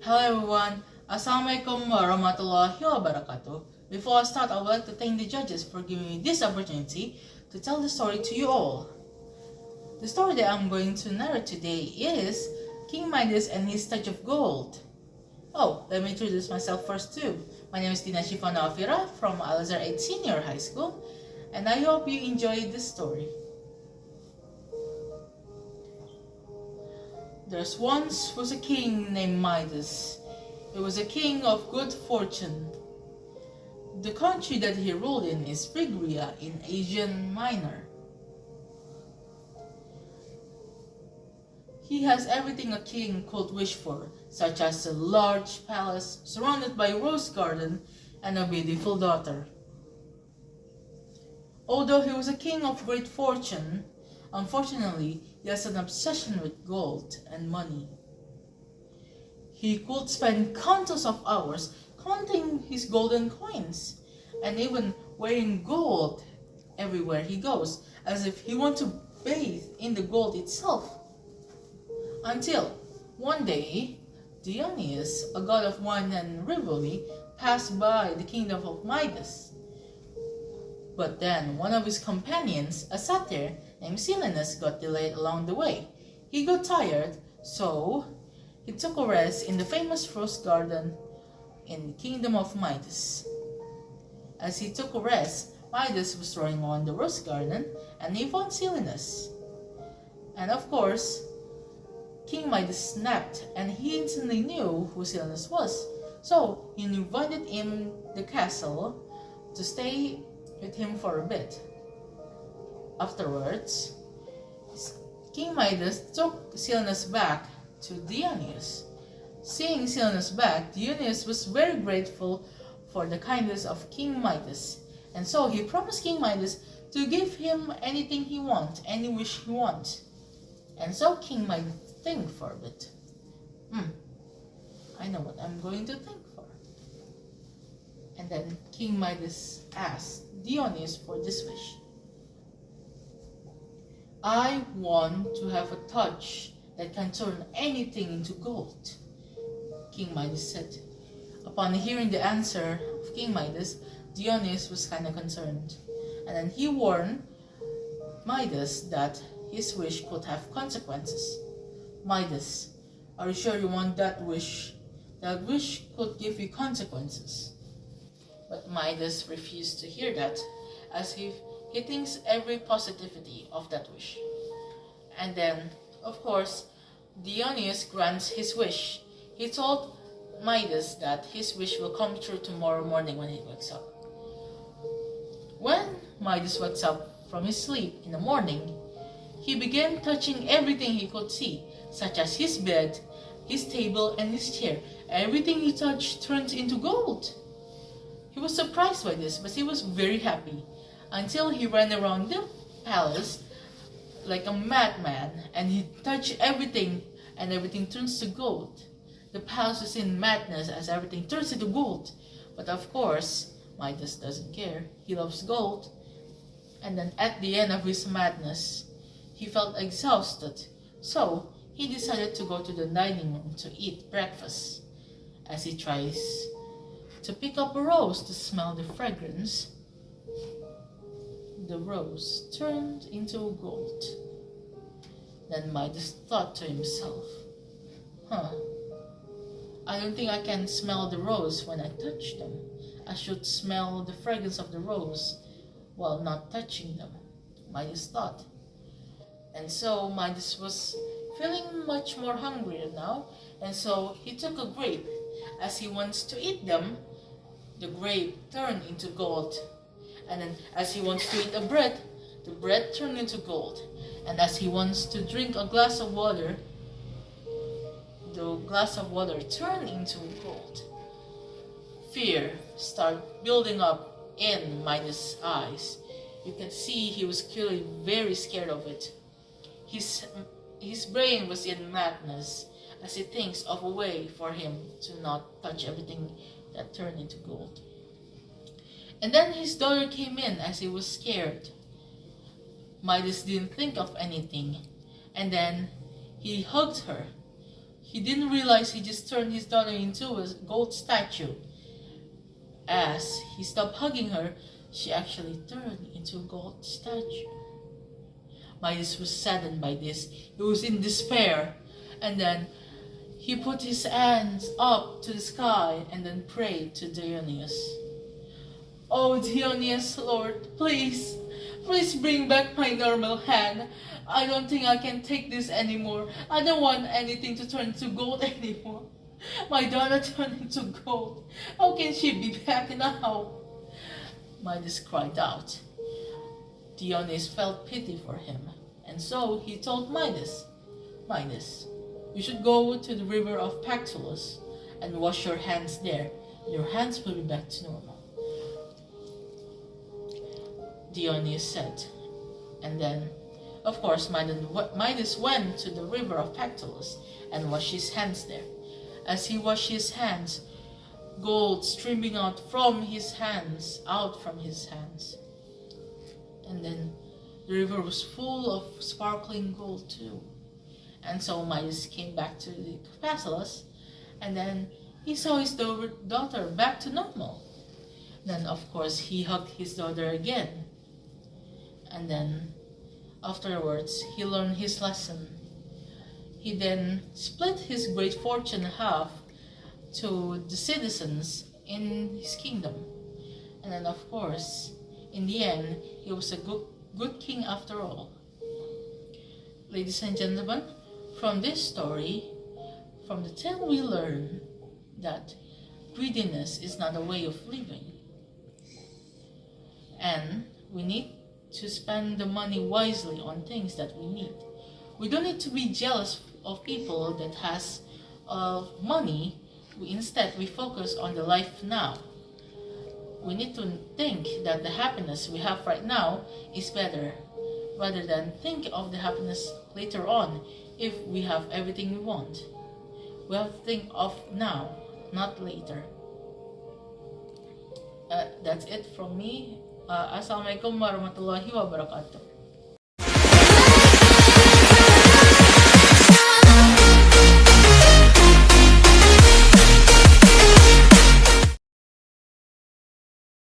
Hello everyone, Assalamualaikum warahmatullahi wabarakatuh. Before I start, I would like to thank the judges for giving me this opportunity to tell the story to you all. The story that I'm going to narrate today is King Midas and his touch of gold. Oh, let me introduce myself first too. My name is Dinda from Al-Azhar 8 Senior High School, and I hope you enjoyed this story. There once was a king named Midas. He was a king of good fortune. The country that he ruled in is Phrygia in Asia Minor. He has everything a king could wish for, such as a large palace surrounded by a rose garden and a beautiful daughter. Although he was a king of great fortune, unfortunately, he has an obsession with gold and money. He could spend countless of hours counting his golden coins and even wearing gold everywhere he goes, as if he wanted to bathe in the gold itself. Until one day, Dionysus, a god of wine and revelry, passed by the kingdom of Midas. But then one of his companions, a satyr named Silenus, got delayed along the way. He got tired, so he took a rest in the famous rose garden in the kingdom of Midas. As he took a rest, Midas was strolling on the rose garden and he found Silenus. And of course, King Midas snapped and he instantly knew who Silenus was. So he invited him to the castle to stay with him for a bit. Afterwards, King Midas took Silenus back to Dionysus. Seeing Silenus back, Dionysus was very grateful for the kindness of King Midas, and so he promised King Midas to give him anything he wants, any wish he wants. And so King Midas think for a bit. I know what I'm going to think for. And then King Midas asked Dionysus for this wish. I want to have a touch that can turn anything into gold, King Midas said. Upon hearing the answer of King Midas, Dionysus was kind of concerned. And then he warned Midas that his wish could have consequences. Midas, are you sure you want that wish? That wish could give you consequences. But Midas refused to hear that, as if he thinks every positivity of that wish. And then, of course, Dionysus grants his wish. He told Midas that his wish will come true tomorrow morning when he wakes up. When Midas wakes up from his sleep in the morning, he began touching everything he could see, such as his bed, his table, and his chair. Everything he touched turned into gold. He was surprised by this, but he was very happy, until he ran around the palace like a madman, and he touched everything, and everything turns to gold. The palace is in madness as everything turns into gold. But of course, Midas doesn't care. He loves gold. And then at the end of his madness, he felt exhausted, so he decided to go to the dining room to eat breakfast. As he tries to pick up a rose to smell the fragrance, the rose turned into gold. Then Midas thought to himself, I don't think I can smell the rose when I touch them. I should smell the fragrance of the rose while not touching them, Midas thought. And so Midas was feeling much more hungry now, and so he took a grape. As he wants to eat them, the grape turned into gold. And then as he wants to eat a bread, the bread turned into gold. And as he wants to drink a glass of water, the glass of water turned into gold. Fear started building up in Midas' eyes. You can see he was clearly very scared of it. His brain was in madness as he thinks of a way for him to not touch everything that turned into gold. And then his daughter came in as he was scared. Midas didn't think of anything, and then he hugged her. He didn't realize he just turned his daughter into a gold statue. As he stopped hugging her, she actually turned into a gold statue. Midas was saddened by this. He was in despair. And then he put his hands up to the sky and then prayed to Dionysus. "Oh Dionysus, Lord, please bring back my normal hand. I don't think I can take this anymore. I don't want anything to turn into gold anymore. My daughter turned into gold. How can she be back now?" Midas cried out. Dionysus felt pity for him, and so he told Midas, "Midas, you should go to the river of Pactolus and wash your hands there. Your hands will be back to normal." Dionysus said, and then, of course, Midas went to the river of Pactolus and washed his hands there. As he washed his hands, gold streaming out from his hands. And then the river was full of sparkling gold too. And so Midas came back to the Pactolus, and then he saw his daughter back to normal. Then, of course, he hugged his daughter again. And then, afterwards, he learned his lesson. He then split his great fortune half to the citizens in his kingdom. And then, of course, in the end, he was a good king after all. Ladies and gentlemen, from this story, from the tale, we learn that greediness is not a way of living. And we need to spend the money wisely on things that we need. We don't need to be jealous of people that has money. Instead, we focus on the life now. We need to think that the happiness we have right now is better, rather than think of the happiness later on if we have everything we want. We have to think of now, not later. That's it from me. Assalamualaikum warahmatullahi wabarakatuh.